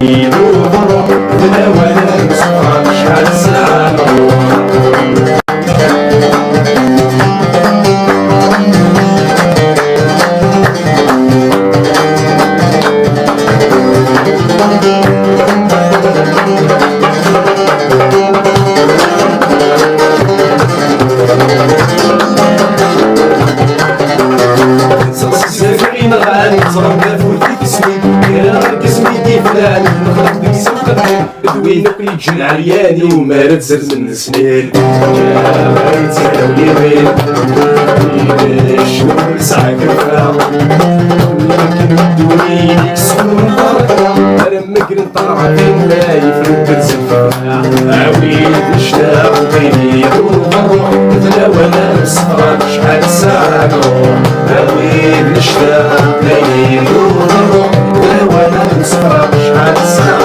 يدور بلا ولا نصفى شحال ساعة دوينك يجن عرياني ومارد زرز من سنين جايت ساوي وين شنو نسعى كفا لكن دوينك سكون بركة انا مقرن طلع فين لا يفرد الزفا عويد نشتاق بيني ونروح مثل وانا نصفى شحال ساعة عويد نشتاق بيني ونروح مثل وانا نصفى شحال ساعة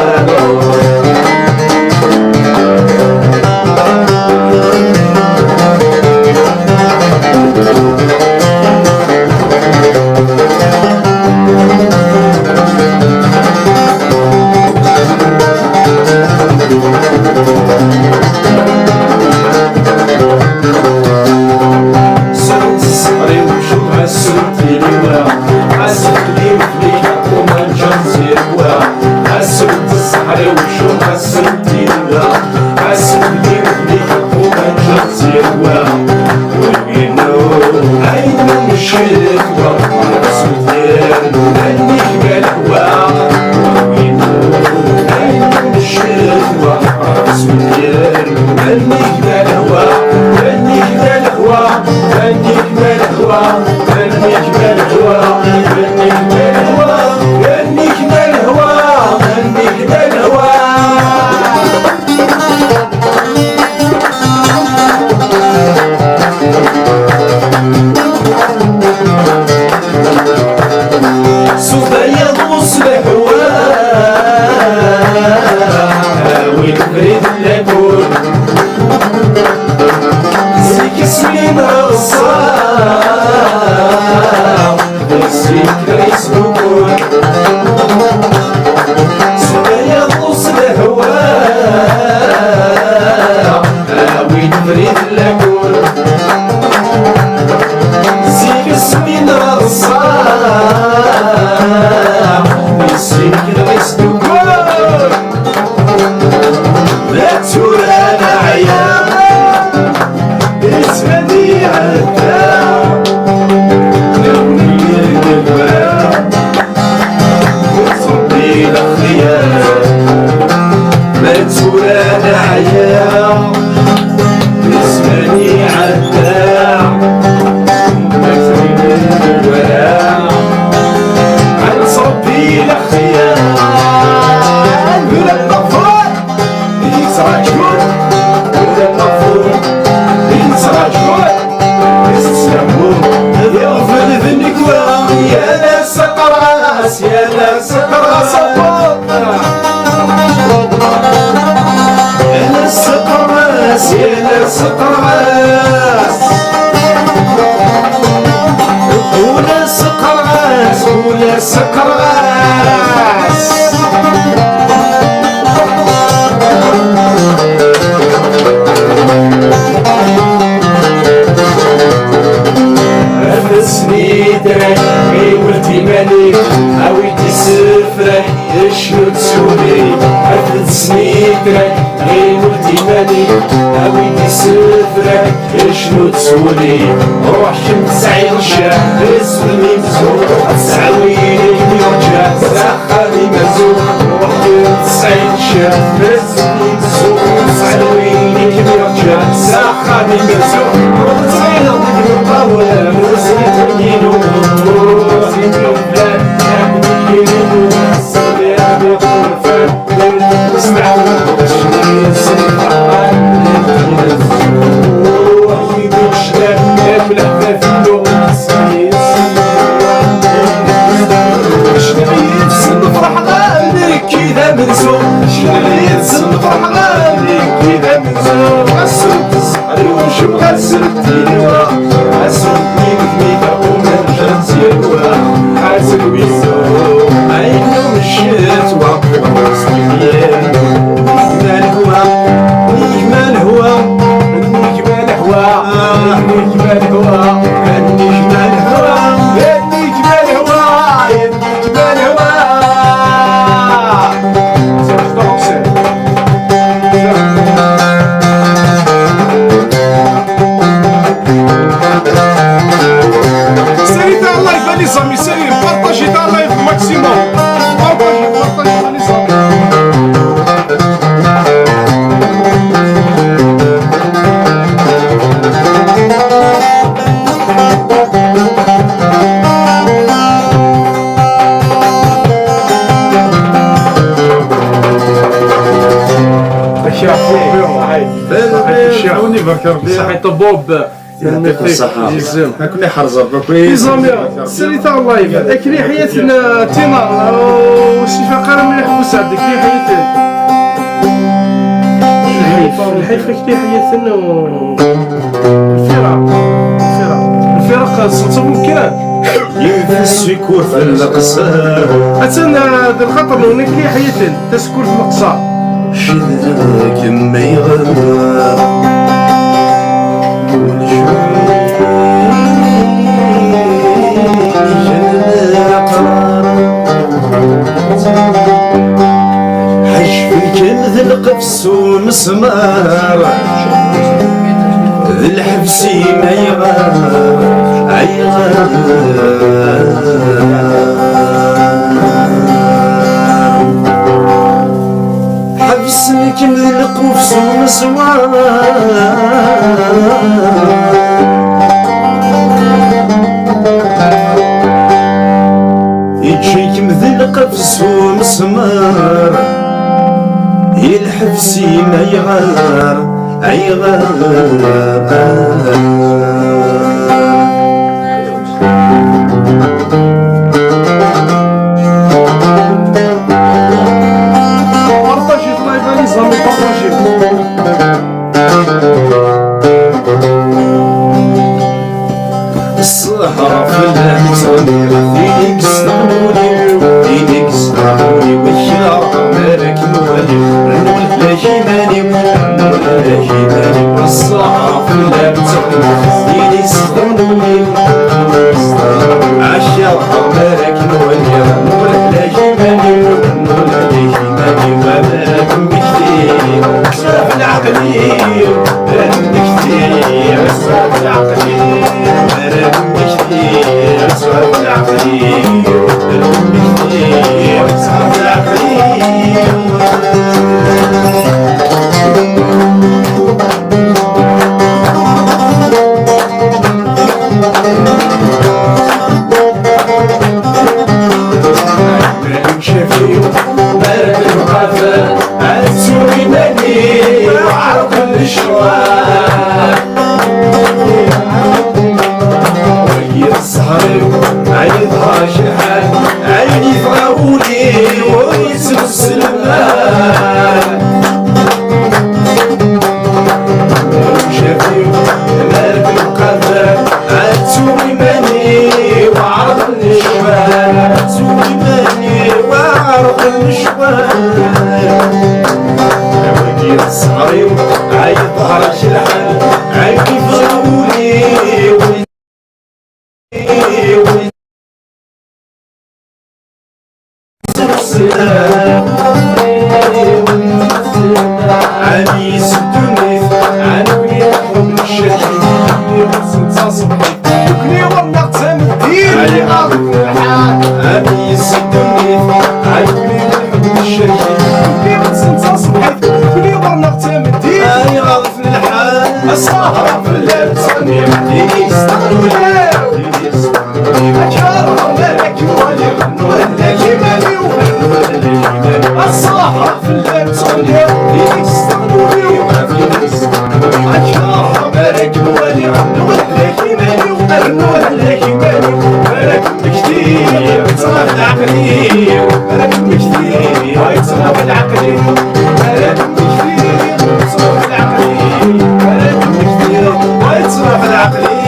شنو تسولي عدد سنيتك غير ولدي مالي هاويدي سفرك شنو تسولي روح شمت سعيد الشام اسمي مزور تسعويلي يرجع سخاني مزور روح شمت سعيد الشام اسمي مزور تسعويلي يرجع سخاني مزور وتسعيد الضيق الطاولة مرسيت مدينو مرسيت لفلان نعمل يمينو I know shit. الشيخ عاوني بارك ربي صحيح طبوب يعطيك الصحة يلزم كنا حرز ربي كويس نظامي سريتا الله يبارك اكري حياتنا تينا وشي فقرة من يحبس عندك كري حياتنا الحيف كري حياتنا الفرق صوتهم ممكن ينفس يكون في الأقصار أتنا ذا الخطر لو نكري حياتنا تسكر في الأقصى شذاك ما يغرق ذي القفص ومسمار ذي الحبس ما يغار حبسني كم ذي القفص ومسمار يجيكم ذي القفص ومسمار الحبس ما يغار بارطاجي الله يبارك نظامي بارطاجي الصحراء في الأمتار فينك استغنوني فينك استغنوني والشارع مالك موالي رنول الهيماني رنول الهيماني الصحراء في الأمتار فينك استغنوني عالشارع مالك موالي رنول الهيماني رنول الهيماني ومالك مكتير ساف العقلي مالك كتير ساف العقلي عينها شحال عيني فراولي ويسم السلمان شافي مالك القدر عتوني ماني وعرض النشوان عتوني ماني وعرض النشوان وكي الصغير عيطها شحال عيني فراولي علي سدونيت عنوني حب الشهيد صبحي تكني ونقسم الدين علي غاضب الحال علي سدونيت عنوني حب الشهيد تكني صبحي تكني ونقسم الدين علي غاضب الحال السهرة في الليل تصني مديني استغنوني أجارها مالك ولي غنوا لك مالي وغنوا لك مالي الصاحة في الليل تصني فيك استغنوني وما فيك استغنوني أجارها مالك ولي غنوا لك مالي وغنوا لك مالي مالك بكتير يتصرف العقلي مالك بكتير يتصرف العقلي مالك بكتير يتصرف العقلي مالك بكتير يتصرف العقلي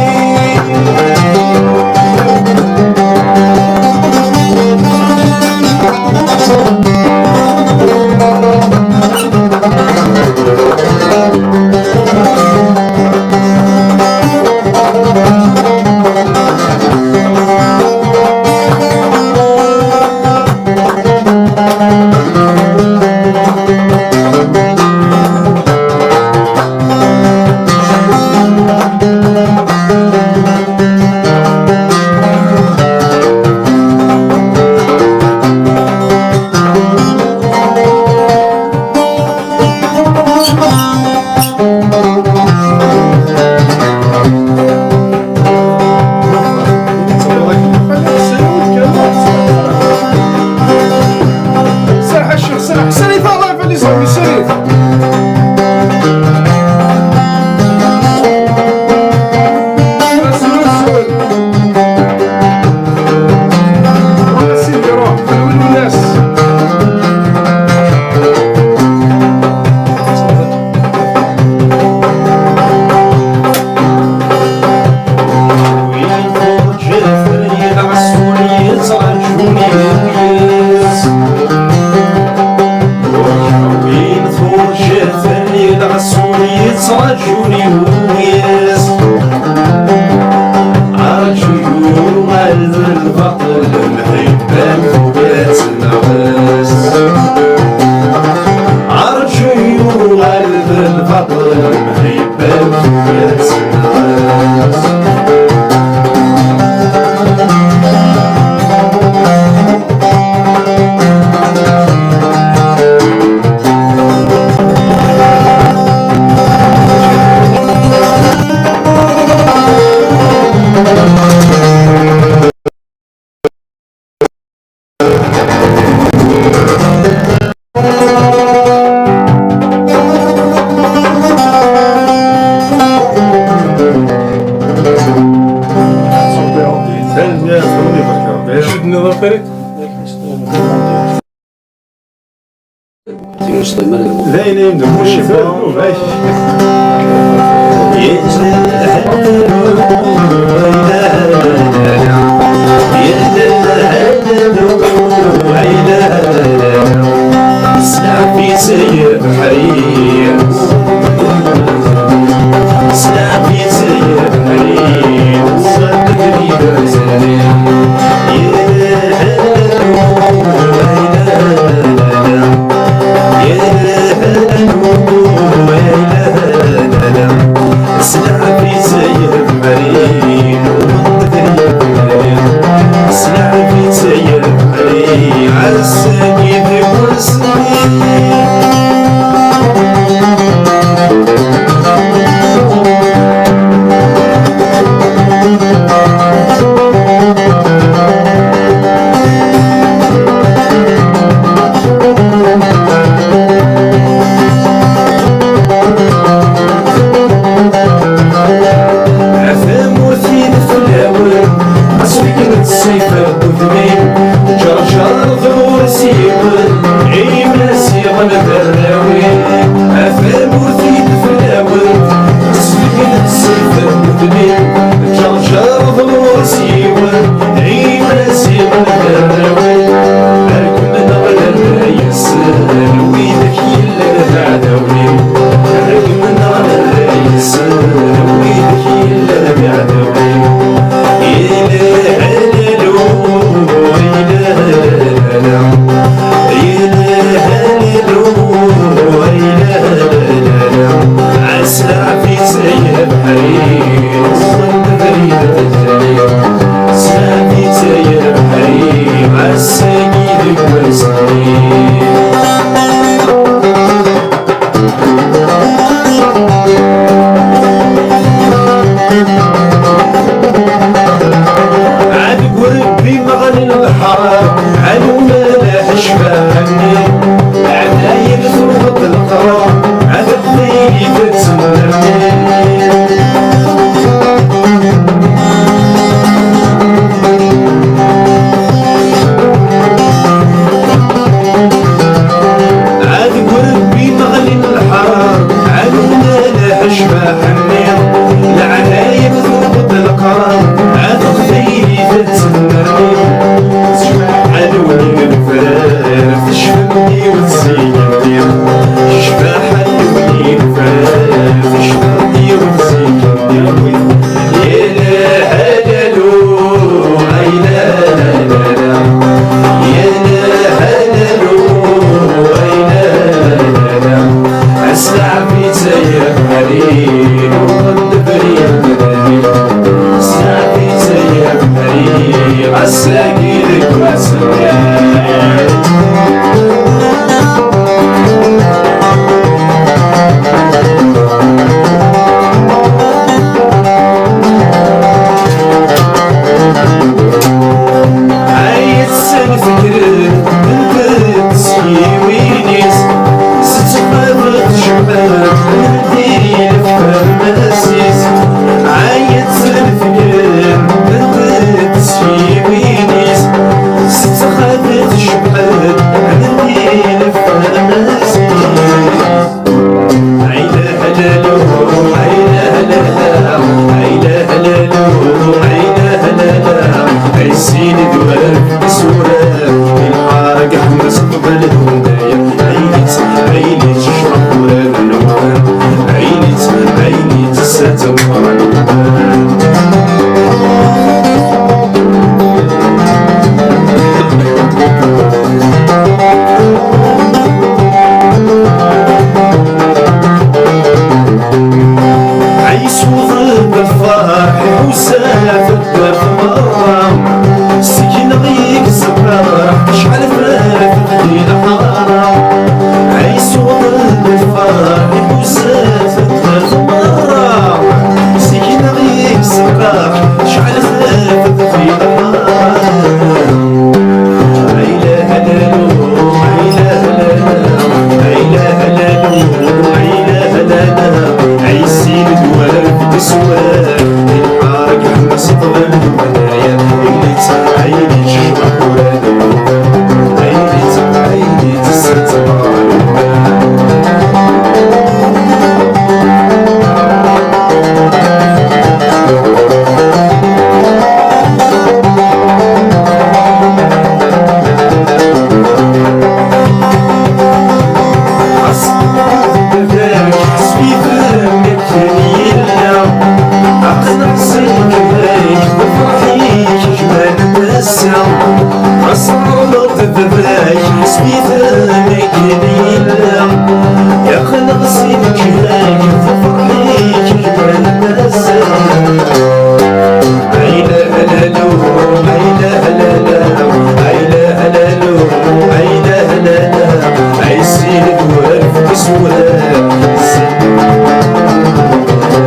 ذاين يمدو الشباب سلام سير حرير سلام سير حرير صدقني بزرين سلام سير حرير سلام سير حرير عالسنين والسنين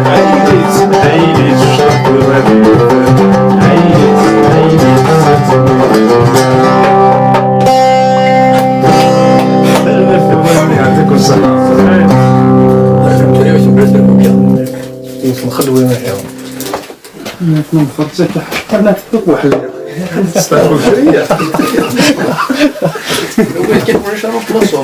عيلة الشرق والغرب يعطيكم الصحة. نخدموا معاهم. نخدموا أنا واحد استغفر شوية. كيف نشرب بلاصة